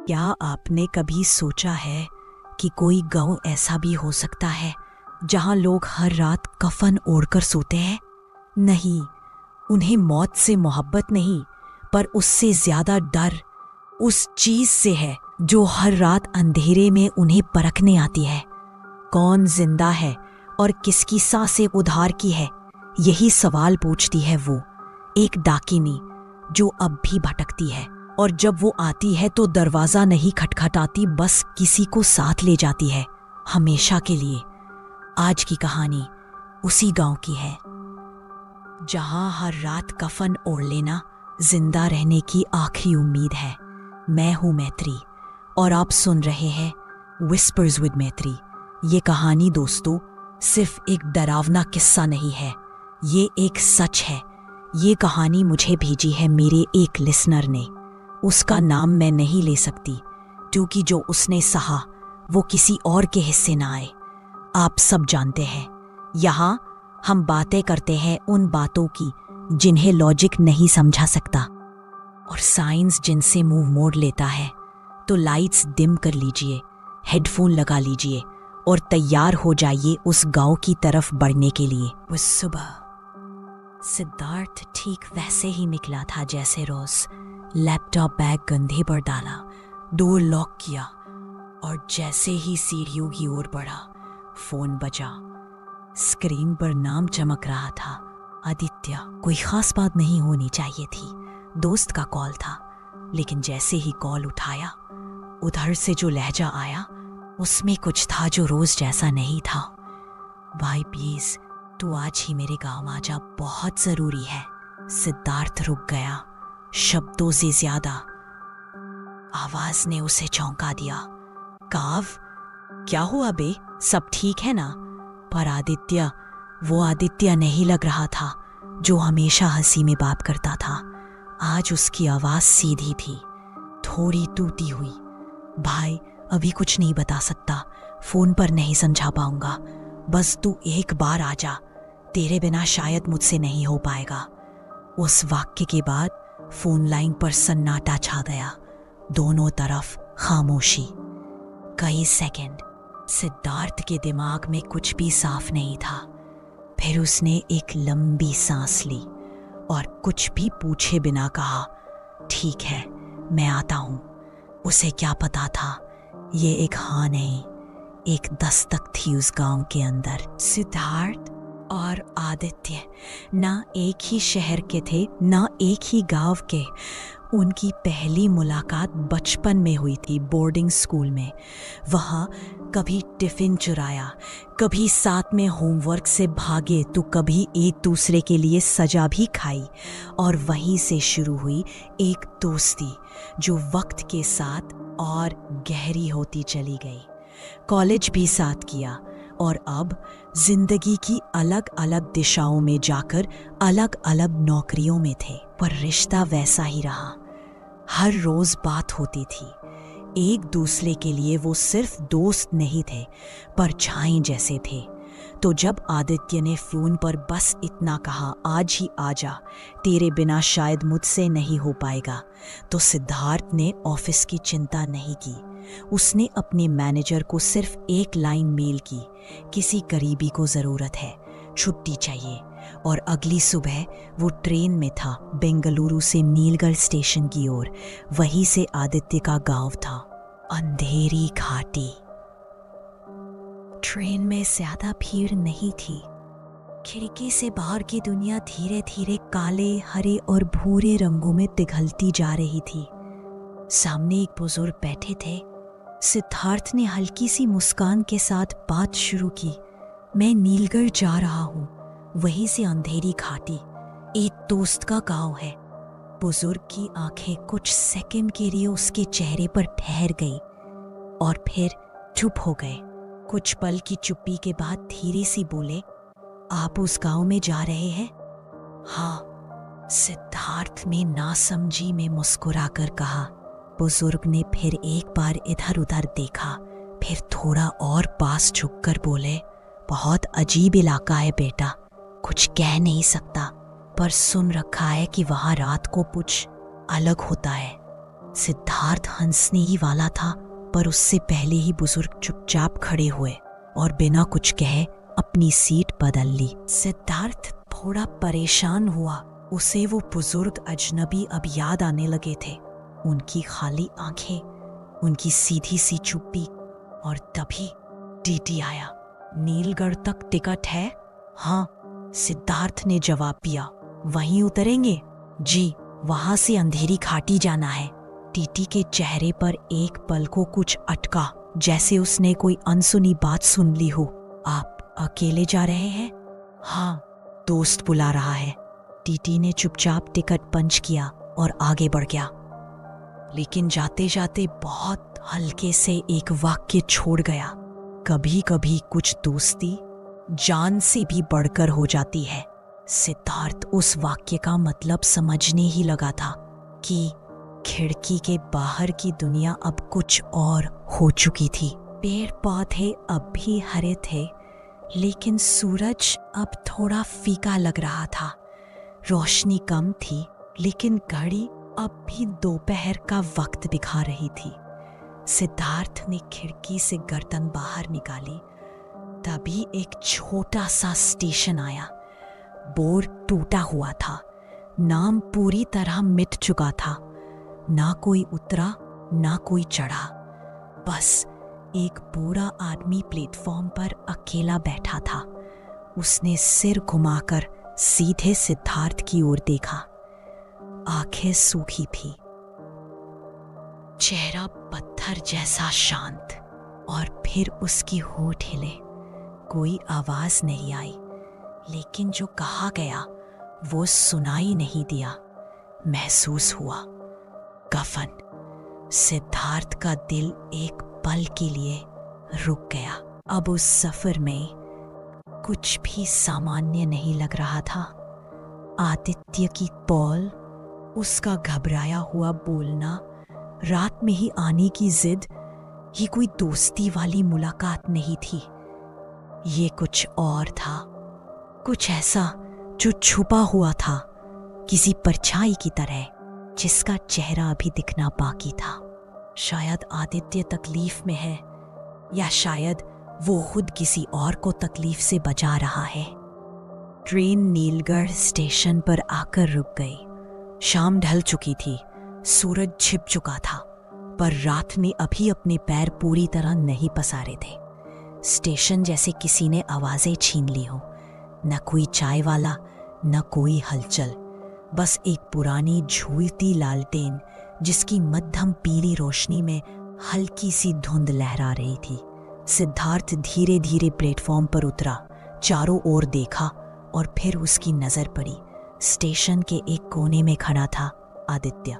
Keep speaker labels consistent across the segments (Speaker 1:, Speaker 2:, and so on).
Speaker 1: क्या आपने कभी सोचा है कि कोई गांव ऐसा भी हो सकता है जहां लोग हर रात कफन ओढ़कर सोते हैं? नहीं, उन्हें मौत से मोहब्बत नहीं, पर उससे ज्यादा डर उस चीज से है जो हर रात अंधेरे में उन्हें परखने आती है। कौन जिंदा है और किसकी सांसें उधार की है, यही सवाल पूछती है वो, एक डाकिनी जो अब भी भटकती है। और जब वो आती है तो दरवाजा नहीं खटखटाती, बस किसी को साथ ले जाती है, हमेशा के लिए। आज की कहानी उसी गांव की है जहां हर रात कफन ओढ़ लेना जिंदा रहने की आखिरी उम्मीद है। मैं हूं मैत्री और आप सुन रहे हैं विस्पर्स विद मैत्री। ये कहानी दोस्तों सिर्फ एक डरावना किस्सा नहीं है, ये एक सच है। ये कहानी मुझे भेजी है मेरे एक लिसनर ने। उसका नाम मैं नहीं ले सकती क्योंकि जो उसने सहा वो किसी और के हिस्से ना आए। आप सब जानते हैं, यहाँ हम बातें करते हैं उन बातों की जिन्हें लॉजिक नहीं समझा सकता और साइंस जिनसे मुंह मोड़ लेता है। तो लाइट्स डिम कर लीजिए, हेडफोन लगा लीजिए और तैयार हो जाइए उस गांव की तरफ बढ़ने के लिए। उस सुबह सिद्धार्थ ठीक वैसे ही निकला था जैसे रोज। लैपटॉप बैग कंधे पर डाला, डोर लॉक किया और जैसे ही सीढ़ियों की ओर बढ़ा, फोन बजा। स्क्रीन पर नाम चमक रहा था, आदित्य। कोई खास बात नहीं होनी चाहिए थी, दोस्त का कॉल था। लेकिन जैसे ही कॉल उठाया, उधर से जो लहजा आया उसमें कुछ था जो रोज जैसा नहीं था। भाई प्लीज तू आज ही मेरे गांव आ जा, बहुत जरूरी है। सिद्धार्थ रुक गया, शब्दों से ज्यादा आवाज ने उसे चौंका दिया। काव, क्या हुआ बे, सब ठीक है ना? पर आदित्य, वो आदित्य नहीं लग रहा था जो हमेशा हंसी में बात करता था। आज उसकी आवाज सीधी थी, थोड़ी टूटी हुई। भाई अभी कुछ नहीं बता सकता, फोन पर नहीं समझा पाऊंगा, बस तू एक बार आ जा, तेरे बिना शायद मुझसे नहीं हो पाएगा। उस वाक्य के बाद फोन लाइन पर सन्नाटा छा गया, दोनों तरफ खामोशी। कई सेकंड सिद्धार्थ के दिमाग में कुछ भी साफ नहीं था। फिर उसने एक लंबी सांस ली और कुछ भी पूछे बिना कहा, ठीक है मैं आता हूं। उसे क्या पता था, ये एक हाँ नहीं, एक दस्तक थी उस गांव के अंदर। सिद्धार्थ और आदित्य ना एक ही शहर के थे, ना एक ही गांव के। उनकी पहली मुलाकात बचपन में हुई थी, बोर्डिंग स्कूल में। वहाँ कभी टिफिन चुराया, कभी साथ में होमवर्क से भागे, तो कभी एक दूसरे के लिए सजा भी खाई। और वहीं से शुरू हुई एक दोस्ती जो वक्त के साथ और गहरी होती चली गई। कॉलेज भी साथ किया और अब जिंदगी की अलग अलग दिशाओं में जाकर अलग अलग नौकरियों में थे, पर रिश्ता वैसा ही रहा। हर रोज बात होती थी, एक दूसरे के लिए वो सिर्फ दोस्त नहीं थे, परछाई जैसे थे। तो जब आदित्य ने फोन पर बस इतना कहा, आज ही आजा, तेरे बिना शायद मुझसे नहीं हो पाएगा, तो सिद्धार्थ ने ऑफिस की चिंता नहीं की। उसने अपने मैनेजर को सिर्फ एक लाइन मेल की, किसी करीबी को जरूरत है, छुट्टी चाहिए। और अगली सुबह वो ट्रेन में था, बेंगलुरु से नीलगढ़ स्टेशन की ओर। वहीं से आदित्य का गांव था, अंधेरी घाटी। ट्रेन में ज्यादा भीड़ नहीं थी। खिड़की से बाहर की दुनिया धीरे धीरे काले, हरे और भूरे रंगों में पिघलती जा रही थी। सामने एक बुजुर्ग बैठे थे। सिद्धार्थ ने हल्की सी मुस्कान के साथ बात शुरू की, मैं नीलगढ़ जा रहा हूँ, वहीं से अंधेरी घाटी, एक दोस्त का गांव है। बुजुर्ग की आंखें कुछ सेकंड के लिए उसके चेहरे पर ठहर गई और फिर चुप हो गए। कुछ पल की चुप्पी के बाद धीरे से बोले, आप उस गांव में जा रहे हैं? हाँ, सिद्धार्थ ने नासमझी में मुस्कुराकर कहा। बुजुर्ग ने फिर एक बार इधर उधर देखा, फिर थोड़ा और पास झुककर बोले, बहुत अजीब इलाका है बेटा, कुछ कह नहीं सकता, पर सुन रखा है कि वहां रात को कुछ अलग होता है। सिद्धार्थ हंसने ही वाला था, पर उससे पहले ही बुजुर्ग चुपचाप खड़े हुए और बिना कुछ कहे अपनी सीट बदल ली। सिद्धार्थ थोड़ा परेशान हुआ। उसे वो बुजुर्ग अजनबी अब याद आने लगे थे। उनकी खाली आंखें, उनकी सीधी सी चुप्पी। और तभी टीटी आया। नीलगढ़ तक टिकट है? हाँ, सिद्धार्थ ने जवाब दिया। वहीं उतरेंगे? जी, वहां से अंधेरी घाटी जाना है। टीटी के चेहरे पर एक पल को कुछ अटका, जैसे उसने कोई अनसुनी बात सुन ली हो। आप अकेले जा रहे हैं? हाँ, दोस्त बुला रहा है। टीटी ने चुपचाप टिकट पंच किया और आगे बढ़ गया, लेकिन जाते जाते बहुत हल्के से एक वाक्य छोड़ गया। कभी कभी कुछ दोस्ती जान से भी बढ़कर हो जाती है। सिद्धार्थ उस वाक्य का मतलब समझने ही लगा था कि खिड़की के बाहर की दुनिया अब कुछ और हो चुकी थी। पेड़ पौधे अब भी हरे थे, लेकिन सूरज अब थोड़ा फीका लग रहा था। रोशनी कम थी, लेकिन घड़ी अब भी दोपहर का वक्त दिखा रही थी। सिद्धार्थ ने खिड़की से गर्दन बाहर निकाली। तभी एक छोटा सा स्टेशन आया। बोर्ड टूटा हुआ था, नाम पूरी तरह मिट चुका था। ना कोई उतरा, ना कोई चढ़ा। बस एक बूढ़ा आदमी प्लेटफॉर्म पर अकेला बैठा था। उसने सिर घुमाकर सीधे सिद्धार्थ की ओर देखा। आंखें सूखी थी, चेहरा पत्थर जैसा शांत। और फिर उसकी होठ हिले। कोई आवाज नहीं आई, लेकिन जो कहा गया वो सुनाई नहीं दिया। महसूस हुआ कफन। सिद्धार्थ का दिल एक पल के लिए रुक गया। अब उस सफर में कुछ भी सामान्य नहीं लग रहा था। आदित्य की कॉल, उसका घबराया हुआ बोलना, रात में ही आने की जिद, ये कोई दोस्ती वाली मुलाकात नहीं थी। ये कुछ और था, कुछ ऐसा जो छुपा हुआ था, किसी परछाई की तरह, जिसका चेहरा अभी दिखना बाकी था। शायद आदित्य तकलीफ में है, या शायद वो खुद किसी और को तकलीफ से बचा रहा है। ट्रेन नीलगढ़ स्टेशन पर आकर रुक गई। शाम ढल चुकी थी, सूरज छिप चुका था, पर रात ने अभी अपने पैर पूरी तरह नहीं पसारे थे। स्टेशन जैसे किसी ने आवाजें छीन ली हो। न कोई चाय वाला, न कोई हलचल, बस एक पुरानी झूलती लालटेन जिसकी मध्यम पीली रोशनी में हल्की सी धुंध लहरा रही थी। सिद्धार्थ धीरे धीरे प्लेटफॉर्म पर उतरा, चारों ओर देखा और फिर उसकी नजर पड़ी। स्टेशन के एक कोने में खड़ा था आदित्य,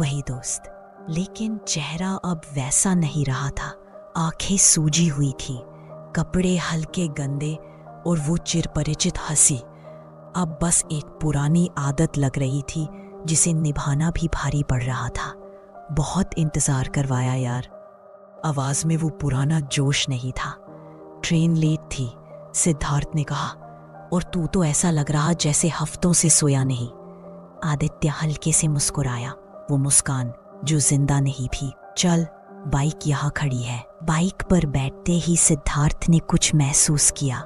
Speaker 1: वही दोस्त। लेकिन चेहरा अब वैसा नहीं रहा था। आंखें सूजी हुई थी, कपड़े हल्के गंदे, और वो चिरपरिचित हंसी अब बस एक पुरानी आदत लग रही थी जिसे निभाना भी भारी पड़ रहा था। बहुत इंतजार करवाया यार। आवाज में वो पुराना जोश नहीं था। ट्रेन लेट थी, सिद्धार्थ ने कहा, और तू तो ऐसा लग रहा जैसे हफ्तों से सोया नहीं। आदित्य हल्के से मुस्कुराया, वो मुस्कान जो जिंदा नहीं थी। चल, बाइक यहाँ खड़ी है। बाइक पर बैठते ही सिद्धार्थ ने कुछ महसूस किया।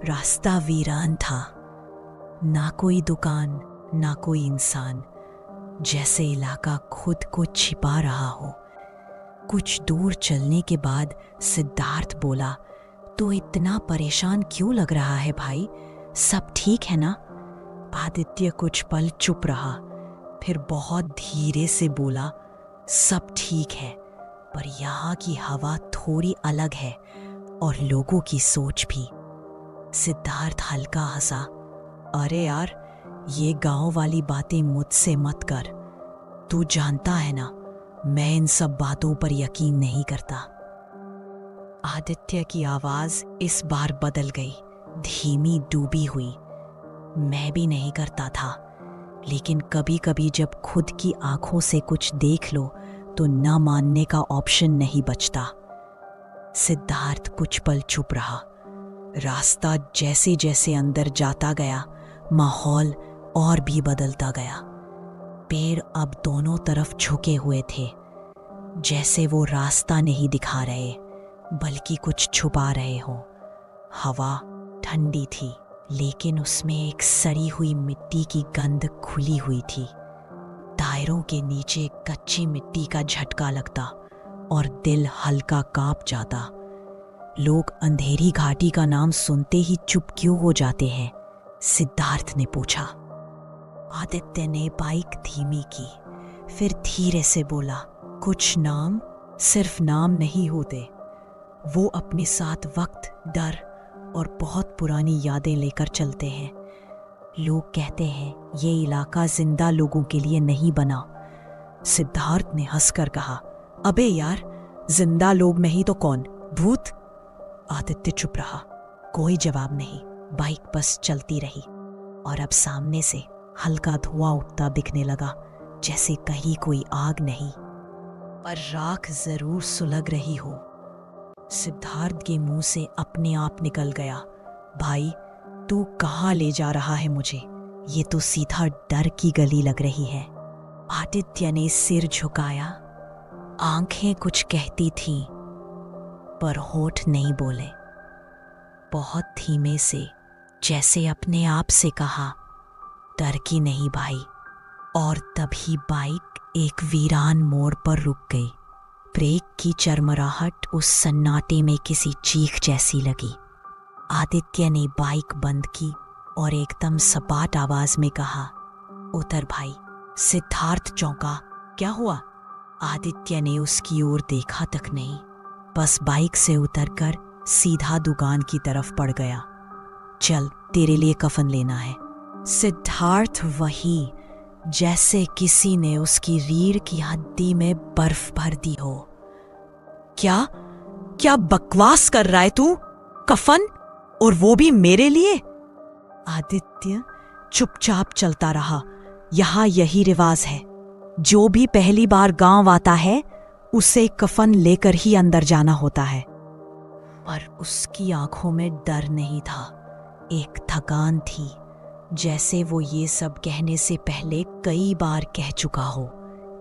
Speaker 1: रास्ता वीरान था, ना कोई दुकान, ना कोई इंसान, जैसे इलाका खुद को छिपा रहा हो। कुछ दूर चलने के बाद सिद्धार्थ बोला, तो इतना परेशान क्यों लग रहा है भाई? सब ठीक है ना? आदित्य कुछ पल चुप रहा, फिर बहुत धीरे से बोला, सब ठीक है, पर यहाँ की हवा थोड़ी अलग है और लोगों की सोच भी। सिद्धार्थ हल्का हंसा, अरे यार, ये गांव वाली बातें मुझसे मत कर। तू जानता है ना, मैं इन सब बातों पर यकीन नहीं करता। आदित्य की आवाज इस बार बदल गई, धीमी, डूबी हुई। मैं भी नहीं करता था, लेकिन कभी कभी जब खुद की आंखों से कुछ देख लो तो न मानने का ऑप्शन नहीं बचता। सिद्धार्थ कुछ पल चुप रहा। रास्ता जैसे जैसे अंदर जाता गया, माहौल और भी बदलता गया। पैर अब दोनों तरफ झुके हुए थे, जैसे वो रास्ता नहीं दिखा रहे बल्कि कुछ छुपा रहे हो। हवा ठंडी थी, लेकिन उसमें एक सड़ी हुई मिट्टी की गंध खुली हुई थी। टायरों के नीचे कच्ची मिट्टी का झटका लगता और दिल हल्का कांप जाता। लोग अंधेरी घाटी का नाम सुनते ही चुप क्यों हो जाते हैं? सिद्धार्थ ने पूछा। आदित्य ने बाइक धीमी की, फिर धीरे से बोला, कुछ नाम सिर्फ नाम नहीं होते, वो अपने साथ वक्त, डर और बहुत पुरानी यादें लेकर चलते हैं। लोग कहते हैं ये इलाका जिंदा लोगों के लिए नहीं बना। सिद्धार्थ ने हंसकर कहा, अबे यार, जिंदा लोग नहीं तो कौन, भूत? आदित्य चुप रहा, कोई जवाब नहीं। बाइक बस चलती रही और अब सामने से हल्का धुआं उठता दिखने लगा, जैसे कहीं कोई आग नहीं पर राख जरूर सुलग रही हो। सिद्धार्थ के मुंह से अपने आप निकल गया, भाई तू कहाँ ले जा रहा है मुझे? ये तो सीधा डर की गली लग रही है। आदित्य ने सिर झुकाया, आंखें कुछ कहती थीं पर होठ नहीं बोले। बहुत धीमे से, जैसे अपने आप से कहा, डर की नहीं भाई। और तभी बाइक एक वीरान मोड़ पर रुक गई। ब्रेक की चरमराहट उस सन्नाटे में किसी चीख जैसी लगी। आदित्य ने बाइक बंद की और एकदम सपाट आवाज में कहा, उतर भाई। सिद्धार्थ चौंका, क्या हुआ? आदित्य ने उसकी ओर देखा तक नहीं, बस बाइक से उतरकर सीधा दुकान की तरफ पड़ गया। चल, तेरे लिए कफन लेना है। सिद्धार्थ वही, जैसे किसी ने उसकी रीढ़ की हड्डी में बर्फ भर दी हो। क्या क्या बकवास कर रहा है तू? कफन? और वो भी मेरे लिए? आदित्य चुपचाप चलता रहा। यहां यही रिवाज है, जो भी पहली बार गांव आता है उसे कफन लेकर ही अंदर जाना होता है। पर उसकी आंखों में डर नहीं था, एक थकान थी, जैसे वो ये सब कहने से पहले कई बार कह चुका हो,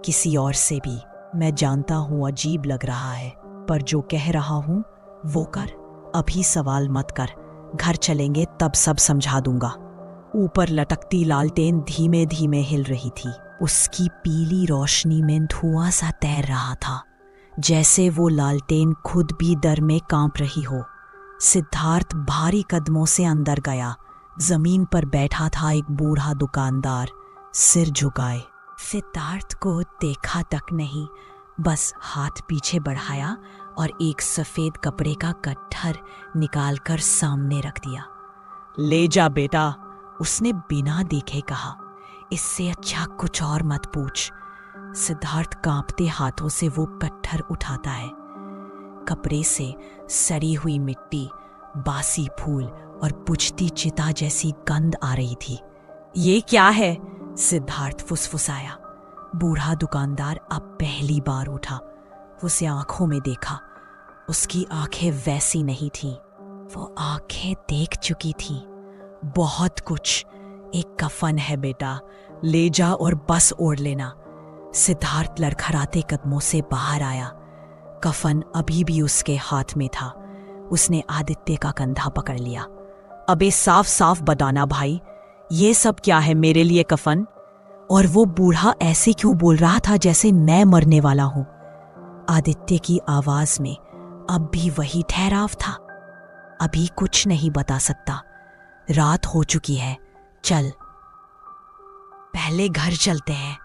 Speaker 1: किसी और से भी। मैं जानता हूं अजीब लग रहा है, पर जो कह रहा हूं वो कर। अभी सवाल मत कर, घर चलेंगे तब सब समझा दूंगा। ऊपर लटकती लालटेन धीमे धीमे हिल रही थी। उसकी पीली रोशनी में धुआं सा तैर रहा था, जैसे वो लालटेन खुद भी डर में कांप रही हो। सिद्धार्थ भारी कदमों से अंदर गया। जमीन पर बैठा था एक बूढ़ा दुकानदार, सिर झुकाए। सिद्धार्थ को देखा तक नहीं, बस हाथ पीछे बढ़ाया और एक सफेद कपड़े का गट्ठर निकालकर सामने रख दिया। ले जा बेटा, उसने बिना देखे कहा। इससे अच्छा कुछ और मत पूछ। सिद्धार्थ कांपते हाथों से वो गट्ठर उठाता है। कपड़े से सड़ी हुई मिट्टी, बासी फूल और बुझती चिता जैसी गंध आ रही थी। ये क्या है? सिद्धार्थ फुसफुसाया। बूढ़ा दुकानदार अब पहली बार उठा। उसे आंखों में देखा। उसकी आंखें वैसी नहीं थीं। वो आंखें देख चुकी थी बहुत कुछ। एक कफन है बेटा, ले जा और बस ओढ़ लेना। सिद्धार्थ लड़खड़ाते कदमों से बाहर आया। कफन अभी भी उसके हाथ में था। उसने आदित्य का कंधा पकड़ लिया। अबे साफ साफ बताना भाई, ये सब क्या है मेरे लिए कफन? और वो बूढ़ा ऐसे क्यों बोल रहा था जैसे मैं मरने वाला हूं? आदित्य की आवाज में अब भी वही ठहराव था। अभी कुछ नहीं बता सकता, रात हो चुकी है। चल, पहले घर चलते हैं,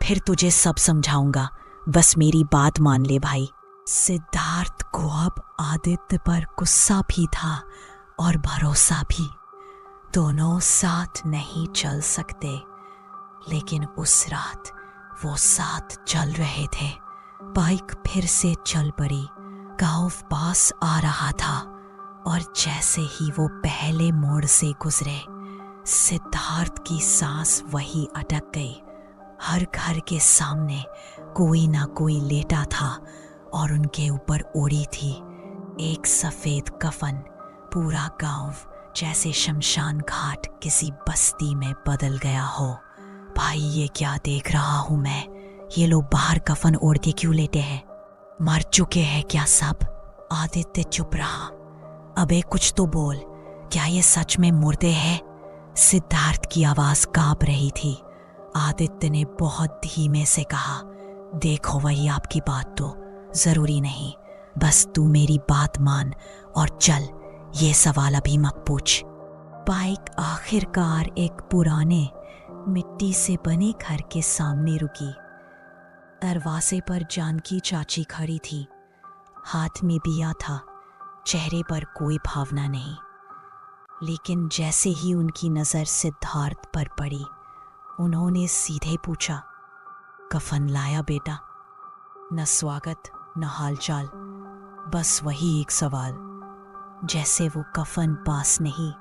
Speaker 1: फिर तुझे सब समझाऊंगा। बस मेरी बात मान ले भाई। सिद्धार्थ को अब आदित्य पर गुस्सा भी था और भरोसा भी। दोनों साथ नहीं चल सकते, लेकिन उस रात वो साथ चल रहे थे। बाइक फिर से चल पड़ी। गांव पास आ रहा था और जैसे ही वो पहले मोड़ से गुजरे, सिद्धार्थ की सांस वही अटक गई। हर घर के सामने कोई ना कोई लेटा था और उनके ऊपर ओढ़ी थी एक सफेद कफन। पूरा गांव जैसे शमशान घाट किसी बस्ती में बदल गया हो। भाई ये क्या देख रहा हूं मैं? ये लोग बाहर कफन ओढ़ के क्यों लेटे हैं? मर चुके हैं क्या सब? आदित्य चुप रहा। अबे कुछ तो बोल, क्या ये सच में मुर्दे हैं? सिद्धार्थ की आवाज कांप रही थी। आदित्य ने बहुत धीमे से कहा, देखो वही आपकी बात तो जरूरी नहीं, बस तू मेरी बात मान और चल, ये सवाल अभी मत पूछ। बाइक आखिरकार एक पुराने मिट्टी से बने घर के सामने रुकी। दरवाजे पर जानकी चाची खड़ी थी। हाथ में दिया था, चेहरे पर कोई भावना नहीं। लेकिन जैसे ही उनकी नजर सिद्धार्थ पर पड़ी, उन्होंने सीधे पूछा, कफन लाया बेटा? न स्वागत न हालचाल, बस वही एक सवाल। जैसे वो कफन पास नहीं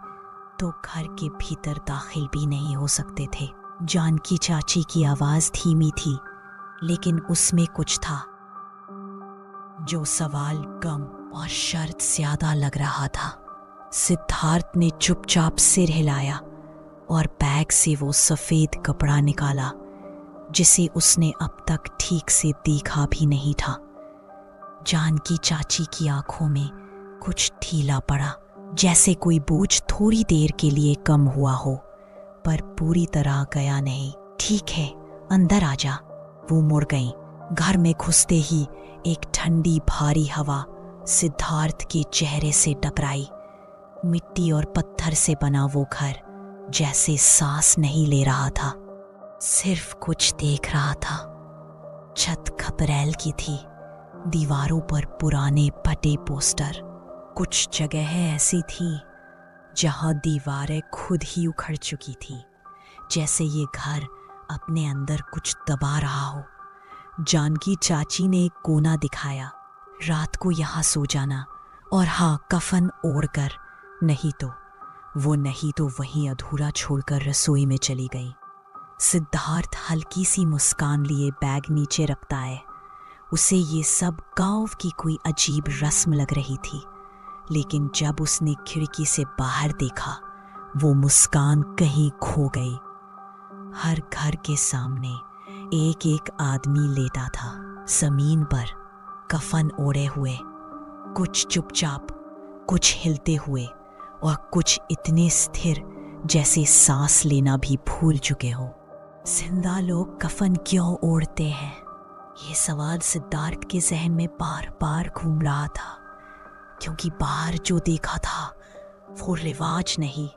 Speaker 1: तो घर के भीतर दाखिल भी नहीं हो सकते थे। जानकी चाची की आवाज धीमी थी, लेकिन उसमें कुछ था जो सवाल गम और शर्त ज्यादा लग रहा था। सिद्धार्थ ने चुपचाप सिर हिलाया और बैग से वो सफेद कपड़ा निकाला जिसे उसने अब तक ठीक से देखा भी नहीं था। जानकी चाची की आंखों में कुछ ढीला पड़ा, जैसे कोई बोझ थोड़ी देर के लिए कम हुआ हो, पर पूरी तरह गया नहीं। ठीक है, अंदर आ जा। वो मुड़ गई। घर में घुसते ही एक ठंडी भारी हवा सिद्धार्थ के चेहरे से टकराई। मिट्टी और पत्थर से बना वो घर जैसे सांस नहीं ले रहा था, सिर्फ कुछ देख रहा था। छत खपरेल की थी, दीवारों पर पुराने फटे पोस्टर। कुछ जगह ऐसी थी जहां दीवारें खुद ही उखड़ चुकी थी, जैसे ये घर अपने अंदर कुछ दबा रहा हो। जानकी चाची ने एक कोना दिखाया, रात को यहाँ सो जाना, और हाँ, कफन ओढ़कर। नहीं तो वहीं अधूरा छोड़कर रसोई में चली गई। सिद्धार्थ हल्की सी मुस्कान लिए बैग नीचे रखता है। उसे ये सब गांव की कोई अजीब रस्म लग रही थी, लेकिन जब उसने खिड़की से बाहर देखा, वो मुस्कान कहीं खो गई। हर घर के सामने एक एक आदमी लेटा था, जमीन पर, कफन ओढ़े हुए। कुछ चुपचाप, कुछ हिलते हुए, और कुछ इतने स्थिर जैसे सांस लेना भी भूल चुके हो। जिंदा लोग कफन क्यों ओढ़ते हैं? ये सवाल सिद्धार्थ के जहन में बार बार घूम रहा था, क्योंकि बाहर जो देखा था वो रिवाज नहीं,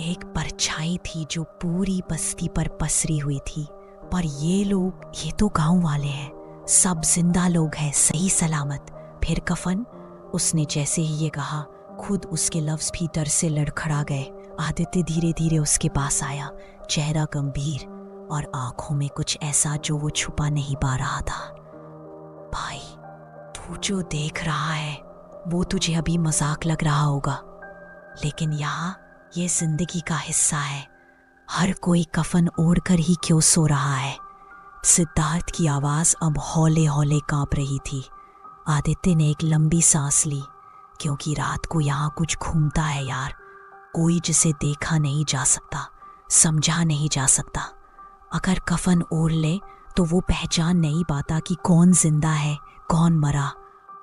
Speaker 1: एक परछाई थी जो पूरी बस्ती पर पसरी हुई थी। पर ये लोग, ये तो गांव वाले हैं, सब जिंदा लोग हैं, सही सलामत। फिर कफन? उसने जैसे ही ये कहा, खुद उसके लफ्ज भी डर से लड़खड़ा गए। आदित्य धीरे धीरे उसके पास आया, चेहरा गंभीर और आंखों में कुछ ऐसा जो वो छुपा नहीं पा रहा था। भाई, तू जो देख रहा है वो तुझे अभी मजाक लग रहा होगा, लेकिन यहाँ ये जिंदगी का हिस्सा है। हर कोई कफन ओढ़कर ही क्यों सो रहा है? सिद्धार्थ की आवाज अब हौले हौले कांप रही थी। आदित्य ने एक लंबी सांस ली, क्योंकि रात को यहाँ कुछ घूमता है यार, कोई जिसे देखा नहीं जा सकता, समझा नहीं जा सकता। अगर कफन ओढ़ ले तो वो पहचान नहीं पाता कि कौन जिंदा है, कौन मरा,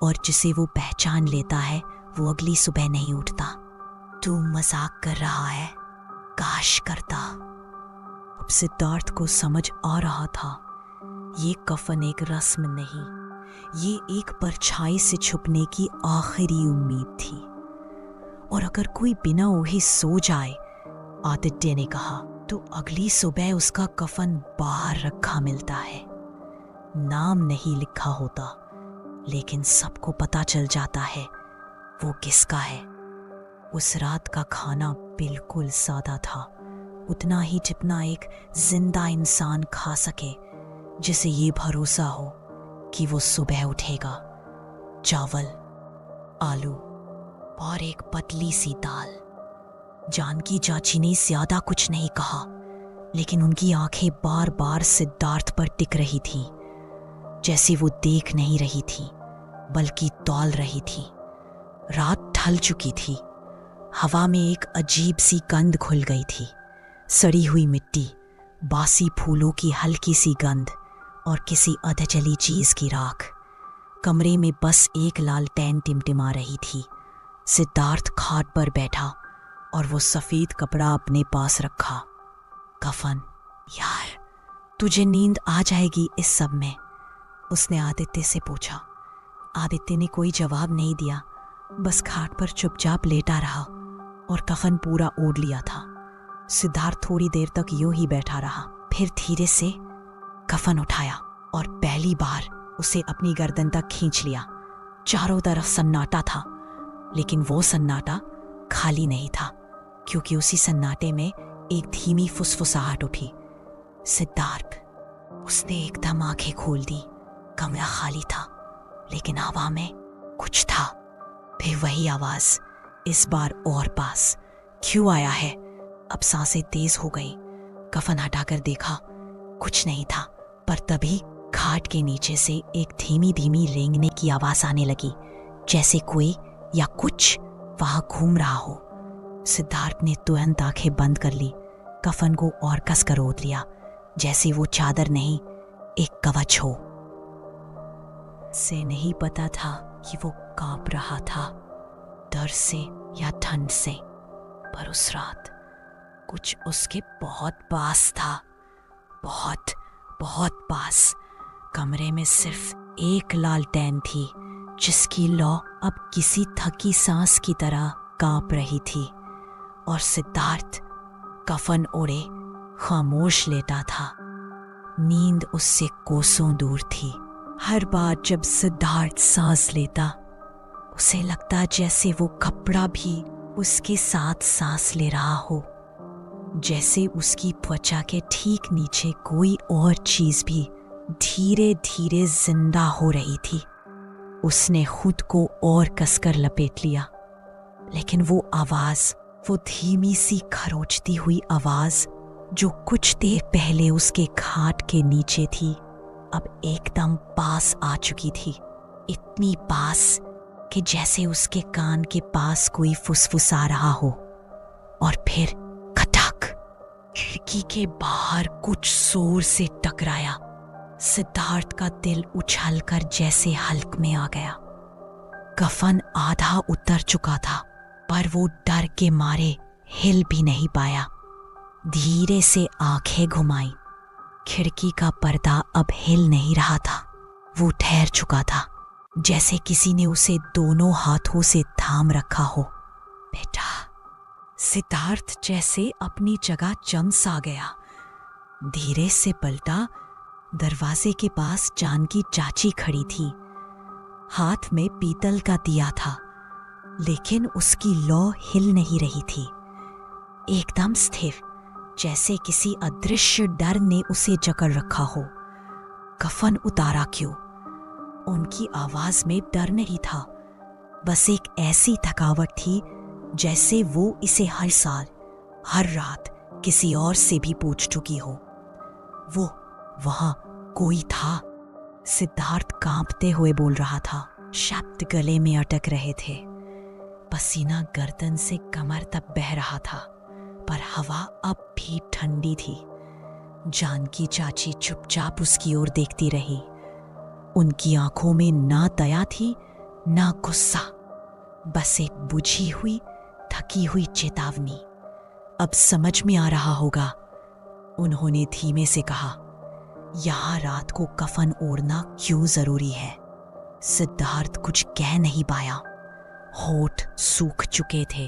Speaker 1: और जिसे वो पहचान लेता है वो अगली सुबह नहीं उठता। तू मजाक कर रहा है? काश करता। अब सिद्धार्थ को समझ आ रहा था, ये कफन एक रस्म नहीं, ये एक परछाई से छुपने की आखिरी उम्मीद थी। और अगर कोई बिना ओढ़े सो जाए, आदित्य ने कहा, तो अगली सुबह उसका कफन बाहर रखा मिलता है। नाम नहीं लिखा होता, लेकिन सबको पता चल जाता है वो किसका है। उस रात का खाना बिल्कुल सादा था, उतना ही जितना एक जिंदा इंसान खा सके, जिसे ये भरोसा हो कि वो सुबह उठेगा। चावल, आलू और एक पतली सी दाल। जानकी चाची ने ज्यादा कुछ नहीं कहा, लेकिन उनकी आंखें बार बार सिद्धार्थ पर टिक रही थी, जैसे वो देख नहीं रही थी बल्कि तौल रही थी। रात ढल चुकी थी, हवा में एक अजीब सी गंध घुल गई थी, सड़ी हुई मिट्टी, बासी फूलों की हल्की सी गंध और किसी अधजली चीज की राख। कमरे में बस एक लालटेन टिमटिमा रही थी। सिद्धार्थ खाट पर बैठा और वो सफेद कपड़ा अपने पास रखा। कफन। यार, तुझे नींद आ जाएगी इस सब में? उसने आदित्य से पूछा। आदित्य ने कोई जवाब नहीं दिया, बस खाट पर चुपचाप लेटा रहा और कफन पूरा ओढ़ लिया था। सिद्धार्थ थोड़ी देर तक यूं ही बैठा रहा, फिर धीरे से कफन उठाया और पहली बार उसे अपनी गर्दन तक खींच लिया। चारों तरफ सन्नाटा था, लेकिन वो सन्नाटा खाली नहीं था, क्योंकि उसी सन्नाटे में एक धीमी फुसफुसाहट उठी। सिद्धार्थ। उसने एकदम आंखें खोल दी। कमरा खाली था, लेकिन हवा में कुछ था। फिर वही आवाज, इस बार और पास। क्यों आया है? अब सांसें तेज हो गई। कफन हटाकर देखा, कुछ नहीं था, पर तभी खाट के नीचे से एक धीमी धीमी रेंगने की आवाज आने लगी, जैसे कोई या कुछ वहां घूम रहा हो। सिद्धार्थ ने तुरंत आंखें बंद कर ली, कफन को और कसकर ओढ़ लिया, जैसे वो चादर नहीं, एक कवच हो। से नहीं पता था कि वो कांप रहा था, डर से या ठंड से, पर उस रात कुछ उसके बहुत पास था, बहुत बहुत पास। कमरे में सिर्फ एक लालटेन थी, जिसकी लौ अब किसी थकी सांस की तरह कांप रही थी, और सिद्धार्थ कफन ओढ़े खामोश लेटा था। नींद उससे कोसों दूर थी। हर बार जब सिद्धार्थ सांस लेता, उसे लगता जैसे वो कपड़ा भी उसके साथ सांस ले रहा हो, जैसे उसकी त्वचा के ठीक नीचे कोई और चीज भी धीरे धीरे जिंदा हो रही थी। उसने खुद को और कसकर लपेट लिया, लेकिन वो आवाज, वो धीमी सी खरोचती हुई आवाज जो कुछ देर पहले उसके खाट के नीचे थी, अब एकदम पास आ चुकी थी। इतनी पास कि जैसे उसके कान के पास कोई फुसफुसा रहा हो। और फिर खटक, खिड़की के बाहर कुछ जोर से टकराया। सिद्धार्थ का दिल उछलकर जैसे हल्क में आ गया। कफन आधा उतर चुका था, पर वो डर के मारे हिल भी नहीं पाया। धीरे से आंखें घुमाई। खिड़की का पर्दा अब हिल नहीं रहा था, वो ठहर चुका था, जैसे किसी ने उसे दोनों हाथों से थाम रखा हो। बेटा। सिद्धार्थ जैसे अपनी जगह जम सा गया। धीरे से पलटा। दरवाजे के पास जानकी चाची खड़ी थी। हाथ में पीतल का दिया था, लेकिन उसकी लौ हिल नहीं रही थी, एकदम स्थिर, जैसे किसी अदृश्य डर ने उसे जकड़ रखा हो। कफन उतारा क्यों? उनकी आवाज में डर नहीं था, बस एक ऐसी थकावट थी जैसे वो इसे हर साल, हर रात किसी और से भी पूछ चुकी हो। वो वहां कोई था। सिद्धार्थ कांपते हुए बोल रहा था, शब्द गले में अटक रहे थे। पसीना गर्दन से कमर तक बह रहा था, पर हवा अब भी ठंडी थी। जानकी चाची चुपचाप उसकी ओर देखती रही। उनकी आंखों में ना दया थी ना गुस्सा, बस एक बुझी हुई, थकी हुई चेतावनी। अब समझ में आ रहा होगा, उन्होंने धीमे से कहा, यहां रात को कफन ओढ़ना क्यों जरूरी है? सिद्धार्थ कुछ कह नहीं पाया। होठ सूख चुके थे,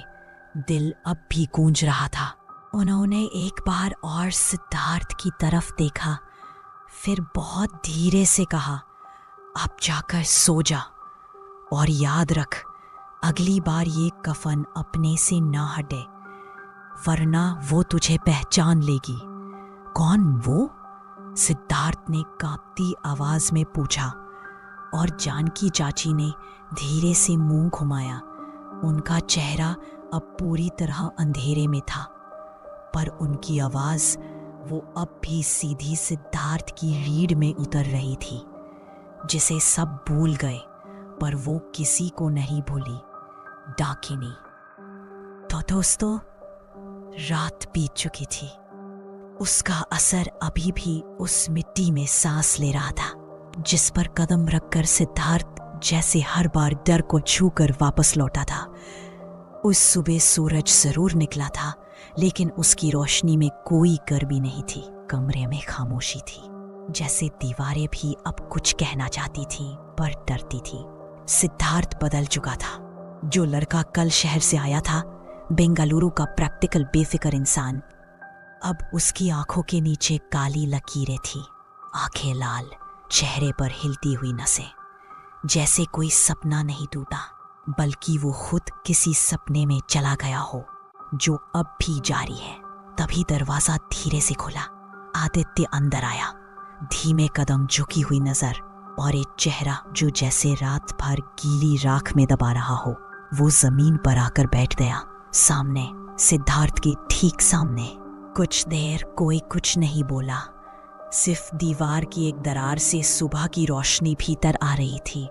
Speaker 1: दिल अब भी गूंज रहा था। उन्होंने एक बार और सिद्धार्थ की तरफ देखा, फिर बहुत धीरे से कहा, अब जाकर सो जा, और याद रख, अगली बार ये कफन अपने से ना हटे, वरना वो तुझे पहचान लेगी। कौन वो? सिद्धार्थ ने कांपती आवाज में पूछा, और जानकी चाची ने धीरे से मुंह घुमाया। उनका चेहरा अब पूरी तरह अंधेरे में था, पर उनकी आवाज वो अब भी सीधी सिद्धार्थ की रीढ़ में उतर रही थी, जिसे सब भूल गए, पर वो किसी को नहीं भूली, डाकिनी। तो दोस्तों, रात बीत चुकी थी। उसका असर अभी भी उस मिट्टी में सांस ले रहा था। जिस पर कदम रखकर सिद्धार्थ जैसे हर बार डर को छूकर वापस लौटा था। उस सुबह सूरज जरूर निकला था, लेकिन उसकी रोशनी में कोई गर्मी नहीं थी। कमरे में खामोशी थी, जैसे दीवारें भी अब कुछ कहना चाहती थी पर डरती थी। सिद्धार्थ बदल चुका था। जो लड़का कल शहर से आया था, बेंगलुरु का प्रैक्टिकल बेफिक्र इंसान, अब उसकी आंखों के नीचे काली लकीरें थी। आंखें लाल, चेहरे पर हिलती हुई नसें। जैसे कोई सपना नहीं टूटा, बल्कि वो खुद किसी सपने में चला गया हो जो अब भी जारी है। तभी दरवाजा धीरे से खुला। आदित्य अंदर आया, धीमे कदम, झुकी हुई नजर और एक चेहरा जो जैसे रात भर गीली राख में दबा रहा हो। वो जमीन पर आकर बैठ गया, सामने, सिद्धार्थ के ठीक सामने। कुछ देर कोई कुछ नहीं बोला। सिर्फ दीवार की एक दरार से सुबह की रोशनी भीतर आ रही थी,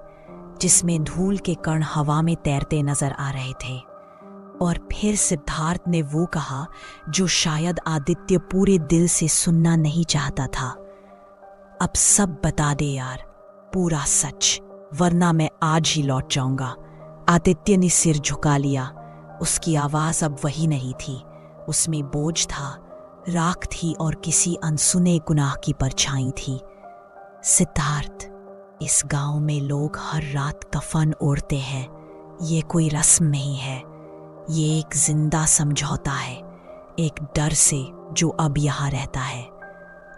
Speaker 1: जिसमें धूल के कण हवा में तैरते नजर आ रहे थे। और फिर सिद्धार्थ ने वो कहा जो शायद आदित्य पूरे दिल से सुनना नहीं चाहता था। अब सब बता दे यार, पूरा सच, वरना मैं आज ही लौट जाऊंगा। आदित्य ने सिर झुका लिया। उसकी आवाज अब वही नहीं थी। उसमें बोझ था, राख थी और किसी अनसुने गुनाह की परछाई थी। सिद्धार्थ, इस गांव में लोग हर रात कफन ओढ़ते हैं। ये कोई रस्म नहीं है, ये एक जिंदा समझौता है, एक डर से जो अब यहाँ रहता है।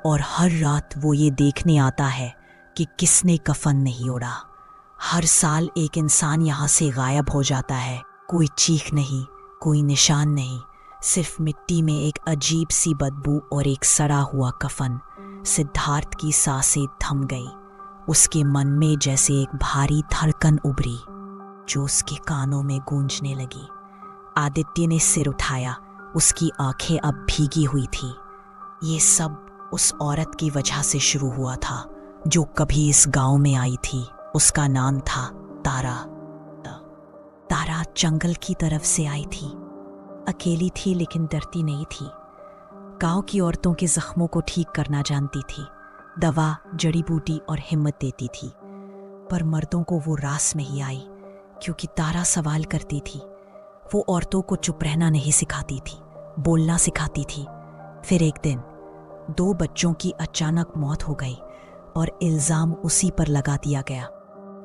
Speaker 1: और हर रात वो ये देखने आता है कि किसने कफन नहीं ओढ़ा। हर साल एक इंसान यहाँ से गायब हो जाता है। कोई चीख नहीं, कोई निशान नहीं, सिर्फ मिट्टी में एक अजीब सी बदबू और एक सड़ा हुआ कफन। सिद्धार्थ की सांसें थम गई। उसके मन में जैसे एक भारी धड़कन उभरी जो उसके कानों में गूंजने लगी। आदित्य ने सिर उठाया। उसकी आंखें अब भीगी हुई थी। ये सब उस औरत की वजह से शुरू हुआ था जो कभी इस गांव में आई थी। उसका नाम था तारा। तारा जंगल की तरफ से आई थी। अकेली थी लेकिन डरती नहीं थी। गांव की औरतों के जख्मों को ठीक करना जानती थी। दवा, जड़ी बूटी और हिम्मत देती थी। पर मर्दों को वो रास नहीं आई, क्योंकि तारा सवाल करती थी। वो औरतों को चुप रहना नहीं सिखाती थी, बोलना सिखाती थी। फिर एक दिन 2 बच्चों की अचानक मौत हो गई और इल्जाम उसी पर लगा दिया गया।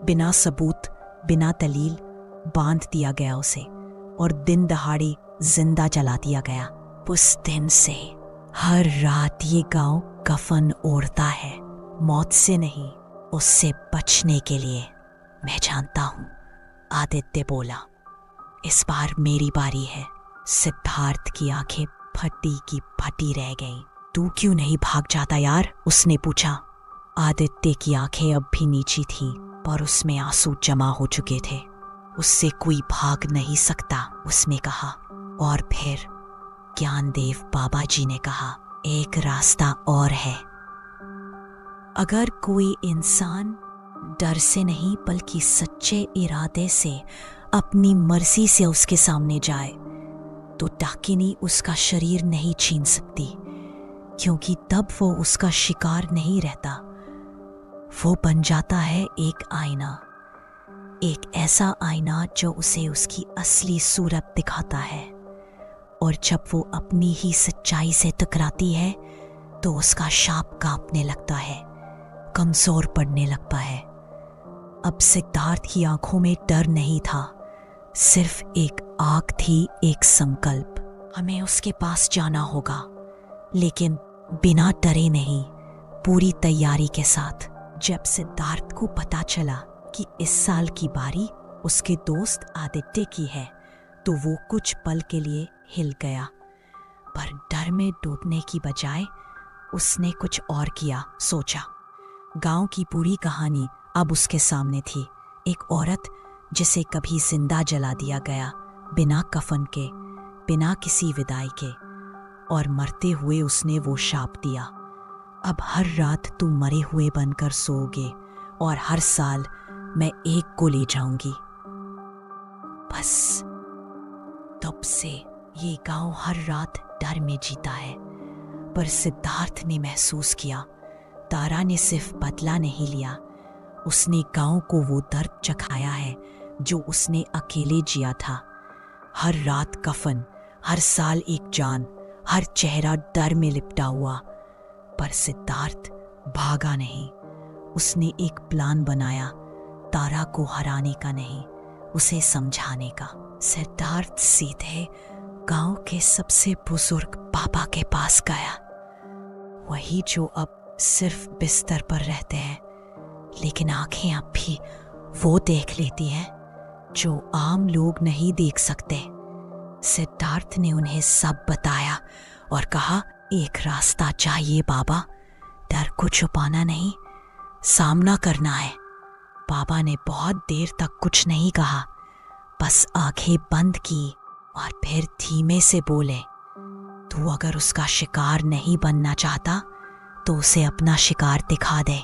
Speaker 1: बिना सबूत, बिना दलील बांध दिया गया उसे और दिन दहाड़े जिंदा जला दिया गया। उस दिन से हर रात ये गांव कफन ओढ़ता है, मौत से नहीं, उससे बचने के लिए। मैं जानता हूं, आदित्य बोला। इस बार मेरी बारी है। सिद्धार्थ की आंखें फटी की फटी रह गईं। तू क्यों नहीं भाग जाता यार? उसने पूछा। आदित्य की आंखें अब भी नीची थी, पर उसमें आंसू जमा हो चुके थे। उससे कोई भाग नहीं सकता, उसने कहा। और फिर ज्ञानदेव बाबा जी ने कहा, एक रास्ता और है। अगर कोई इंसान डर से नहीं बल्कि सच्चे इरादे से अपनी मर्जी से उसके सामने जाए, तो डाकिनी उसका शरीर नहीं छीन सकती, क्योंकि तब वो उसका शिकार नहीं रहता। वो बन जाता है एक आईना, एक ऐसा आईना जो उसे उसकी असली सूरत दिखाता है। और जब वो अपनी ही सच्चाई से टकराती है तो उसका शाप कांपने लगता है, कमजोर पड़ने लगता है। अब सिद्धार्थ की आंखों में डर नहीं था, सिर्फ एक आग थी, एक संकल्प। हमें उसके पास जाना होगा, लेकिन बिना डरे नहीं, पूरी तैयारी के साथ। जब सिद्धार्थ को पता चला कि इस साल की बारी उसके दोस्त आदित्य की है, तो वो कुछ पल के लिए हिल गया। पर डर में डूबने की बजाय उसने कुछ और किया, सोचा। गांव की पूरी कहानी अब उसके सामने थी। एक औरत जिसे कभी जिंदा जला दिया गया, बिना कफन के, बिना किसी विदाई के, और मरते हुए उसने वो शाप दिया, अब हर रात तू मरे हुए बनकर सोओगे और हर साल मैं एक को ले जाऊंगी। बस तब से ये गांव हर रात डर में जीता है। पर सिद्धार्थ ने महसूस किया तारा ने सिर्फ बदला नहीं लिया, उसने गांव को वो दर्द चखाया है जो उसने अकेले जिया था। हर रात कफन, हर साल एक जान, हर चेहरा डर में लिपटा हुआ। पर सिद्धार्थ भागा नहीं, उसने एक प्लान बनाया, तारा को हराने का नहीं, उसे समझाने का। सिद्धार्थ सीधे गांव के सबसे बुजुर्ग पापा के पास गया, वही जो अब सिर्फ बिस्तर पर रहते हैं, लेकिन आंखें अब भी वो देख लेती हैं जो आम लोग नहीं देख सकते। सिद्धार्थ ने उन्हें सब बताया और कहा, एक रास्ता चाहिए बाबा, डर को छुपाना नहीं, सामना करना है। बाबा ने बहुत देर तक कुछ नहीं कहा, बस आंखें बंद की और फिर धीमे से बोले, तू अगर उसका शिकार नहीं बनना चाहता तो उसे अपना शिकार दिखा दे,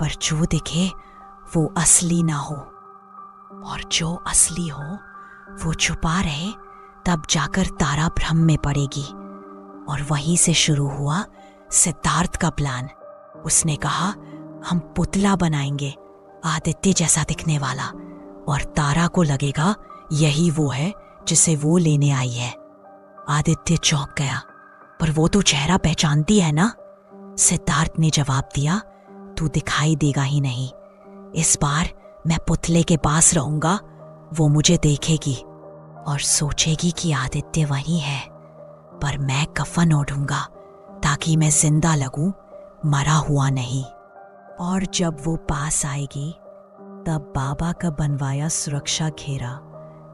Speaker 1: पर जो दिखे वो असली ना हो, और जो असली हो वो छुपा रहे, तब जाकर तारा भ्रम में पड़ेगी। और वहीं से शुरू हुआ सिद्धार्थ का प्लान। उसने कहा, हम पुतला बनाएंगे आदित्य जैसा दिखने वाला, और तारा को लगेगा यही वो है जिसे वो लेने आई है। आदित्य चौंक गया, पर वो तो चेहरा पहचानती है ना? सिद्धार्थ ने जवाब दिया, तू दिखाई देगा ही नहीं, इस बार मैं पुतले के पास रहूंगा, वो मुझे देखेगी और सोचेगी कि आदित्य वही है, पर मैं कफन ओढ़ूंगा ताकि मैं जिंदा लगूं, मरा हुआ नहीं। और जब वो पास आएगी तब बाबा का बनवाया सुरक्षा घेरा,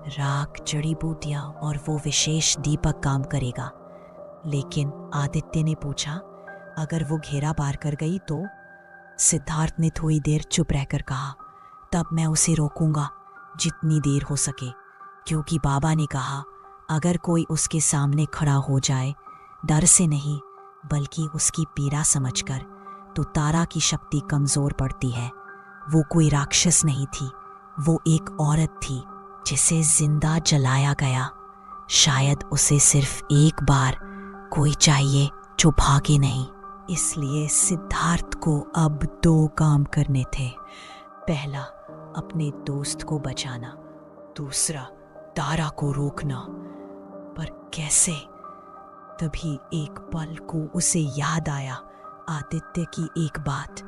Speaker 1: राख, जड़ी बूटियां और वो विशेष दीपक काम करेगा। लेकिन आदित्य ने पूछा, अगर वो घेरा पार कर गई तो? सिद्धार्थ ने थोड़ी देर चुप रहकर कहा, तब मैं उसे रोकूंगा जितनी देर हो सके, क्योंकि बाबा ने कहा अगर कोई उसके सामने खड़ा हो जाए, डर से नहीं बल्कि उसकी पीड़ा समझकर, तो तारा की शक्ति कमजोर पड़ती है। वो कोई राक्षस नहीं थी, वो एक औरत थी जिसे जिंदा जलाया गया। शायद उसे सिर्फ एक बार कोई चाहिए जो भागे नहीं। इसलिए सिद्धार्थ को अब 2 काम करने थे। पहला, अपने दोस्त को बचाना, दूसरा तारा को रोकना। पर कैसे? तभी एक पल को उसे याद आया आदित्य की एक बात,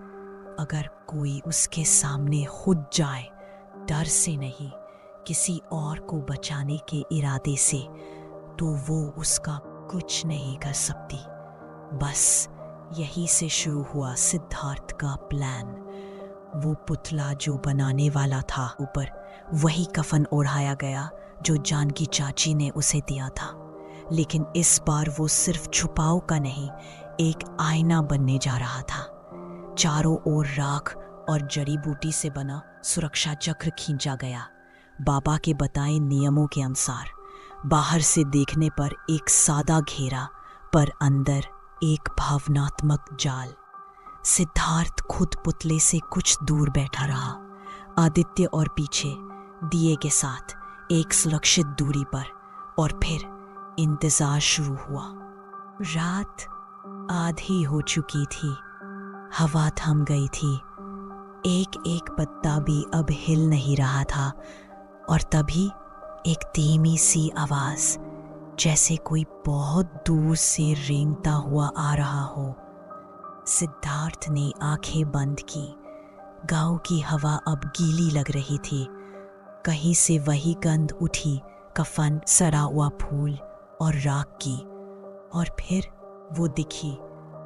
Speaker 1: अगर कोई उसके सामने खुद जाए, डर से नहीं किसी और को बचाने के इरादे से, तो वो उसका कुछ नहीं कर सकती। बस यही से शुरू हुआ सिद्धार्थ का प्लान। वो पुतला जो बनाने वाला था, ऊपर वही कफन ओढ़ाया गया जो जानकी चाची ने उसे दिया था। लेकिन इस बार वो सिर्फ छुपाव का नहीं, एक आईना बनने जा रहा था। चारों ओर राख और जड़ी बूटी से बना सुरक्षा चक्र खींचा गया, बाबा के बताए नियमों के अनुसार। बाहर से देखने पर एक सादा घेरा, पर अंदर एक भावनात्मक जाल। सिद्धार्थ खुद पुतले से कुछ दूर बैठा रहा, आदित्य और पीछे दिए के साथ एक सुरक्षित दूरी पर। और फिर इंतजार शुरू हुआ। रात आधी हो चुकी थी, हवा थम गई थी, एक एक पत्ता भी अब हिल नहीं रहा था। और तभी एक धीमी सी आवाज, जैसे कोई बहुत दूर से रेंगता हुआ आ रहा हो। सिद्धार्थ ने आंखें बंद की। गांव की हवा अब गीली लग रही थी। कहीं से वही गंध उठी, कफन, सड़ा हुआ फूल और राख की। और फिर वो दिखी,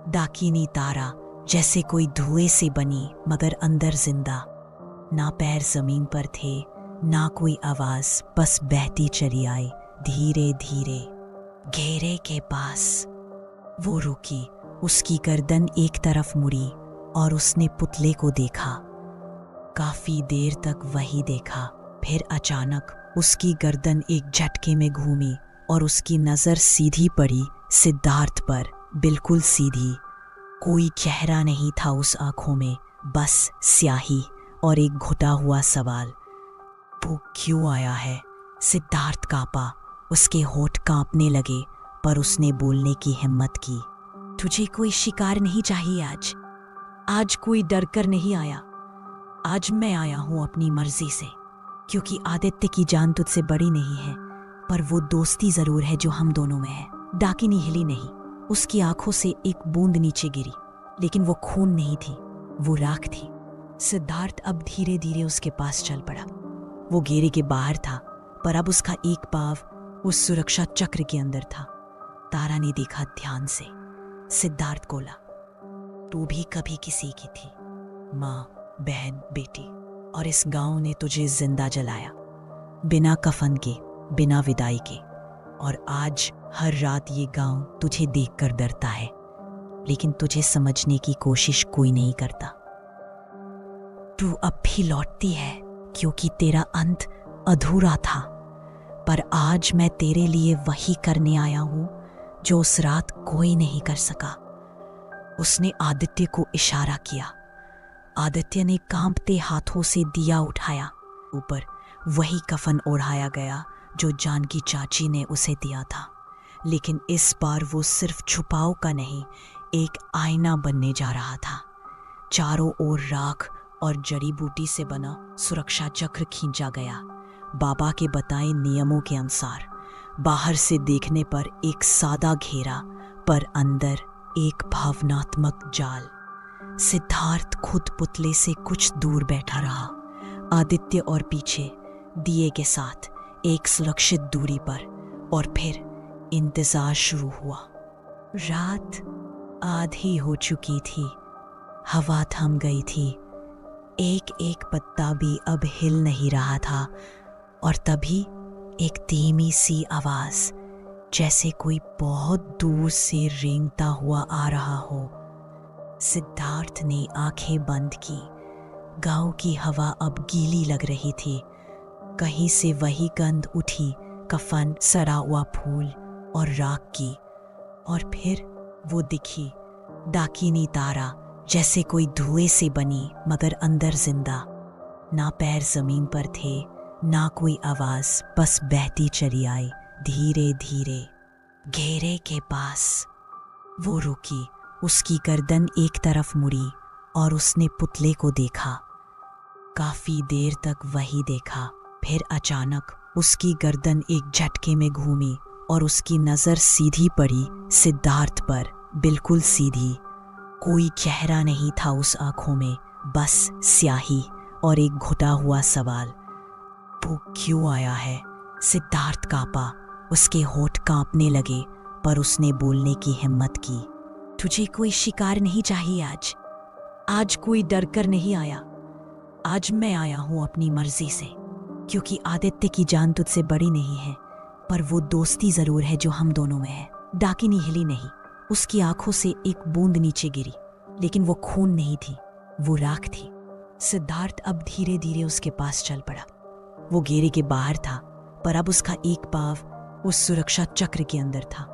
Speaker 1: डाकिनी तारा, जैसे कोई धुएं से बनी मगर अंदर जिंदा। ना पैर जमीन पर थे, ना कोई आवाज, बस बहती चली आई धीरे धीरे। घेरे के पास वो रुकी, उसकी गर्दन एक तरफ मुड़ी और उसने पुतले को देखा। काफी देर तक वही देखा, फिर अचानक उसकी गर्दन एक झटके में घूमी और उसकी नजर सीधी पड़ी सिद्धार्थ पर, बिल्कुल सीधी। कोई चेहरा नहीं था उस आंखों में, बस स्याही और एक घुटा हुआ सवाल, वो क्यों आया है? सिद्धार्थ कांपा, उसके होठ कांपने लगे, पर उसने बोलने की हिम्मत की। तुझे कोई शिकार नहीं चाहिए आज। आज कोई डर कर नहीं आया। आज मैं आया हूं अपनी मर्जी से, क्योंकि आदित्य की जान तुझसे बड़ी नहीं है, पर वो दोस्ती जरूर है जो हम दोनों में है। डाकिनी हिली नहीं। उसकी आंखों से एक बूंद नीचे गिरी, लेकिन वो खून नहीं थी, वो राख थी। सिद्धार्थ अब धीरे धीरे उसके पास चल पड़ा। वो घेरे के बाहर था, पर अब उसका एक पाव उस सुरक्षा चक्र के अंदर था। तारा ने देखा ध्यान से। सिद्धार्थ बोला, तू भी कभी किसी की थी, माँ, बहन, बेटी, और इस गांव ने तुझे जिंदा जलाया, बिना कफन के, बिना विदाई के। और आज हर रात ये गांव तुझे देखकर डरता है, लेकिन तुझे समझने की कोशिश कोई नहीं करता। तू अब भी लौटती है क्योंकि तेरा अंत अधूरा था, पर आज मैं तेरे लिए वही करने आया हूं जो उस रात कोई नहीं कर सका। उसने आदित्य को इशारा किया। आदित्य ने कांपते हाथों से दिया उठाया। ऊपर वही कफन ओढ़ाया गया जो जानकी चाची ने उसे दिया था, लेकिन इस बार वो सिर्फ छुपाव का नहीं, एक आईना बनने जा रहा था। चारों ओर राख और जड़ी बूटी से बना सुरक्षा चक्र खींचा गया, बाबा के बताए नियमों के अनुसार। बाहर से देखने पर एक सादा घेरा, पर अंदर एक भावनात्मक जाल। सिद्धार्थ खुद पुतले से कुछ दूर बैठा रहा, आदित्य और पीछे दिए के साथ एक सुरक्षित दूरी पर, और फिर इंतजार शुरू हुआ। रात आधी हो चुकी थी, हवा थम गई थी, एक एक पत्ता भी अब हिल नहीं रहा था, और तभी एक धीमी सी आवाज, जैसे कोई बहुत दूर से रेंगता हुआ आ रहा हो। सिद्धार्थ ने आंखें बंद की। गांव की हवा अब गीली लग रही थी। कहीं से वही गंध उठी, कफन, सड़ा हुआ फूल और राख की। और फिर वो दिखी, डाकिनी तारा, जैसे कोई धुएं से बनी मगर अंदर जिंदा। ना पैर जमीन पर थे, ना कोई आवाज, बस बहती चली आई धीरे धीरे। घेरे के पास वो रुकी, उसकी गर्दन एक तरफ मुड़ी और उसने पुतले को देखा। काफी देर तक वही देखा, फिर अचानक उसकी गर्दन एक झटके में घूमी और उसकी नजर सीधी पड़ी सिद्धार्थ पर, बिल्कुल सीधी। कोई चेहरा नहीं था उस आंखों में, बस स्याही और एक घुटा हुआ सवाल, वो क्यों आया है? सिद्धार्थ कांपा, उसके होठ कांपने लगे, पर उसने बोलने की हिम्मत की। तुझे कोई शिकार नहीं चाहिए आज। आज कोई डर कर नहीं आया। आज मैं आया हूं अपनी मर्जी से, क्योंकि आदित्य की जान तुझसे बड़ी नहीं है, पर वो दोस्ती जरूर है जो हम दोनों में है। डाकिनी हिली नहीं। उसकी आंखों से एक बूंद नीचे गिरी, लेकिन वो खून नहीं थी, वो राख थी। सिद्धार्थ अब धीरे धीरे उसके पास चल पड़ा। वो घेरे के बाहर था, पर अब उसका एक पाव उस सुरक्षा चक्र के अंदर था।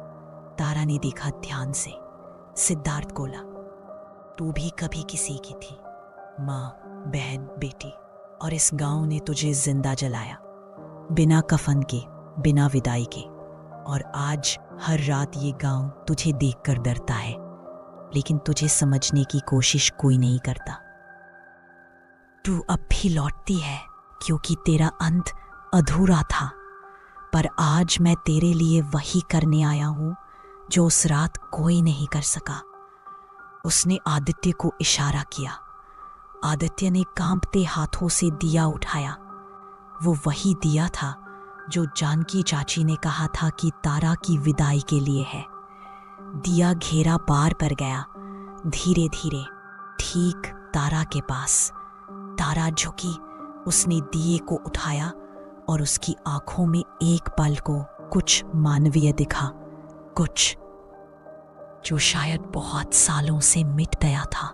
Speaker 1: तारा ने देखा ध्यान से। सिद्धार्थ बोला, तू भी कभी किसी की थी, माँ, बहन, बेटी, और इस गांव ने तुझे जिंदा जलाया, बिना कफन के, बिना विदाई के। और आज हर रात ये गांव तुझे देखकर डरता है, लेकिन तुझे समझने की कोशिश कोई नहीं करता। तू अब भी लौटती है क्योंकि तेरा अंत अधूरा था, पर आज मैं तेरे लिए वही करने आया हूं जो उस रात कोई नहीं कर सका। उसने आदित्य को इशारा किया। आदित्य ने कांपते हाथों से दिया उठाया। वो वही दिया था जो जानकी चाची ने कहा था कि तारा की विदाई के लिए है। दिया घेरा पार पर गया, धीरे धीरे, ठीक तारा के पास। तारा झुकी, उसने दिए को उठाया और उसकी आंखों में एक पल को कुछ मानवीय दिखा, कुछ जो शायद बहुत सालों से मिट गया था।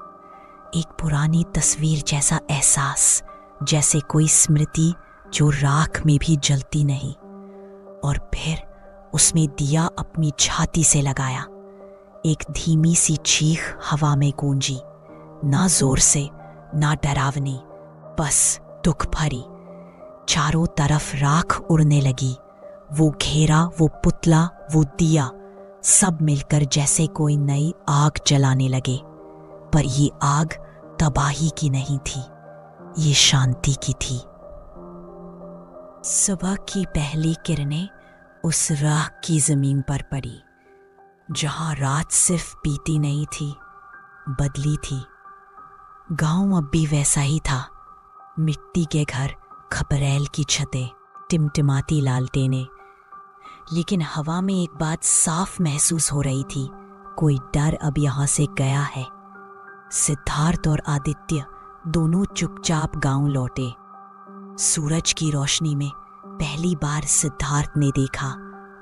Speaker 1: एक पुरानी तस्वीर जैसा एहसास, जैसे कोई स्मृति जो राख में भी जलती नहीं। और फिर उसमें दिया अपनी छाती से लगाया। एक धीमी सी चीख हवा में गूंजी, ना जोर से, ना डरावनी, बस दुख भरी। चारों तरफ राख उड़ने लगी। वो घेरा, वो पुतला, वो दिया, सब मिलकर जैसे कोई नई आग जलाने लगे, पर ये आग तबाही की नहीं थी, ये शांति की थी। सुबह की पहली किरणें उस राह की जमीन पर पड़ी जहां रात सिर्फ बीती नहीं थी, बदली थी। गांव अब भी वैसा ही था, मिट्टी के घर, खपरेल की छतें, टिमटिमाती लालटेनें। लेकिन हवा में एक बात साफ महसूस हो रही थी, कोई डर अब यहां से गया है। सिद्धार्थ और आदित्य दोनों चुपचाप गांव लौटे। सूरज की रोशनी में पहली बार सिद्धार्थ ने देखा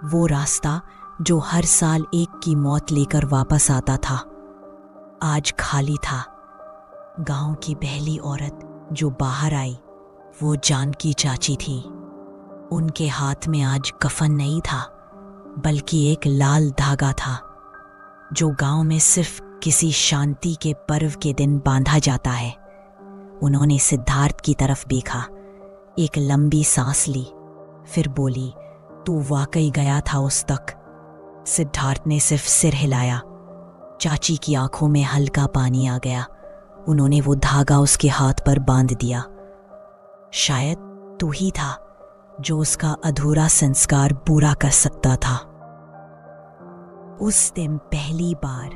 Speaker 1: वो रास्ता जो हर साल एक की मौत लेकर वापस आता था, आज खाली था। गांव की पहली औरत जो बाहर आई वो जानकी चाची थी। उनके हाथ में आज कफन नहीं था, बल्कि एक लाल धागा था जो गांव में सिर्फ किसी शांति के पर्व के दिन बांधा जाता है। उन्होंने सिद्धार्थ की तरफ देखा, एक लंबी सांस ली, फिर बोली, तू वाकई गया था उस तक। सिद्धार्थ ने सिर्फ सिर हिलाया। चाची की आंखों में हल्का पानी आ गया। उन्होंने वो धागा उसके हाथ पर बांध दिया। शायद तू ही था जो उसका अधूरा संस्कार पूरा कर सकता था। उस दिन पहली बार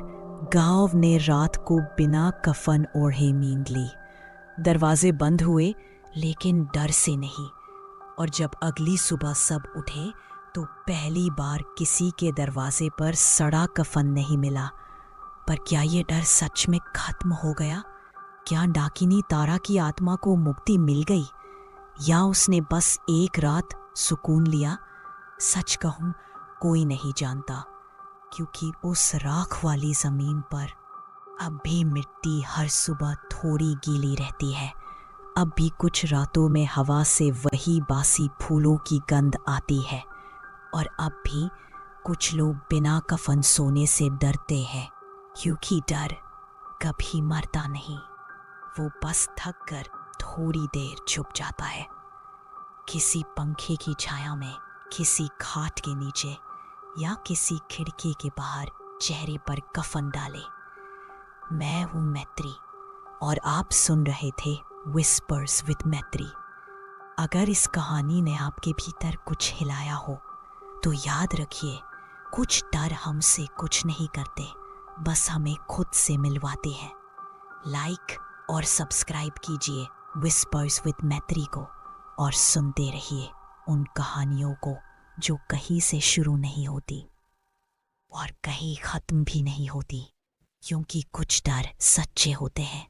Speaker 1: गांव ने रात को बिना कफन ओढ़े नींद ली। दरवाजे बंद हुए, लेकिन डर से नहीं। और जब अगली सुबह सब उठे तो पहली बार किसी के दरवाजे पर सड़ा कफन नहीं मिला। पर क्या ये डर सच में खत्म हो गया? क्या डाकिनी तारा की आत्मा को मुक्ति मिल गई, या उसने बस एक रात सुकून लिया? सच कहूं, कोई नहीं जानता, क्योंकि उस राख वाली जमीन पर अब भी मिट्टी हर सुबह थोड़ी गीली रहती है। अब भी कुछ रातों में हवा से वही बासी फूलों की गंध आती है। और अब भी कुछ लोग बिना कफन सोने से डरते हैं, क्योंकि डर कभी मरता नहीं, वो बस थक कर थोड़ी देर छुप जाता है, किसी पंखे की छाया में, किसी खाट के नीचे, या किसी खिड़की के बाहर चेहरे पर कफन डाले। मैं हूं मैत्री, और आप सुन रहे थे विस्पर्स विद मैत्री। अगर इस कहानी ने आपके भीतर कुछ हिलाया हो तो याद रखिए, कुछ डर हमसे कुछ नहीं करते, बस हमें खुद से मिलवाते हैं। लाइक और सब्सक्राइब कीजिए विस्पर्स विद मैत्री को, और सुनते रहिए उन कहानियों को जो कहीं से शुरू नहीं होती और कहीं खत्म भी नहीं होती, क्योंकि कुछ डर सच्चे होते हैं।